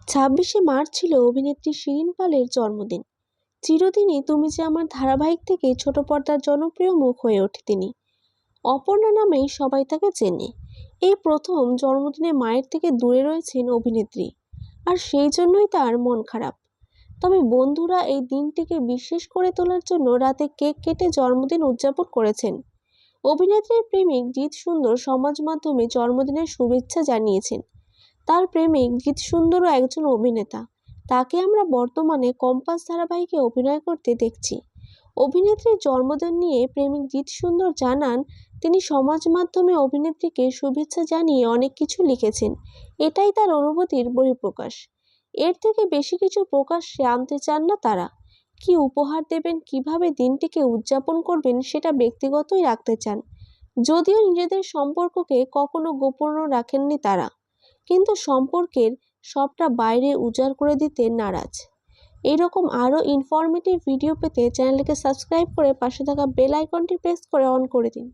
26শে March ছিল অভিনেত্রী শিরিন পালের জন্মদিন। চিরদিনই তুমি যে আমার ধারাবাহিক থেকে ছোট পর্দার জনপ্রিয় মুখ হয়ে ওঠে তিনি। অপর্ণা নামেই সবাই তাকে চেনে। এই প্রথম জন্মদিনে মায়ের থেকে দূরে রয়েছেন অভিনেত্রী, আর সেই জন্যই তার মন খারাপ। তবে বন্ধুরা এই দিনটিকে বিশেষ করে তোলার জন্য রাতে কেক কেটে জন্মদিন উদযাপন করেছেন। অভিনেত্রীর প্রেমিক জিৎ সুন্দর সমাজ মাধ্যমে জন্মদিনের শুভেচ্ছা জানিয়েছেন। তার প্রেমিক জিৎ সুন্দরও একজন অভিনেতা। তাকে আমরা বর্তমানে কম্পাস ধারাবাহিকে অভিনয় করতে দেখছি। অভিনেত্রীর জন্মদিন নিয়ে প্রেমিক জিৎ সুন্দর জানান, তিনি সমাজ মাধ্যমে অভিনেত্রীকে শুভেচ্ছা জানিয়ে অনেক কিছু লিখেছেন। এটাই তার অনুভূতির বহিঃপ্রকাশ। এর থেকে বেশি কিছু প্রকাশ্যে আনতে চান না তারা। কি উপহার দেবেন, কিভাবে দিনটিকে উদযাপন করবেন সেটা ব্যক্তিগতই রাখতে চান। যদিও নিজেদের সম্পর্ককে কখনো গোপনও রাখেননি তারা, কিন্তু সম্পর্কের সবটা বাইরে উজাড় করে দিতে নারাজ। এইরকম আরও ইনফরমেটিভ ভিডিও পেতে চ্যানেলটিকে সাবস্ক্রাইব করে পাশে থাকা বেল আইকনটি প্রেস করে অন করে দিন।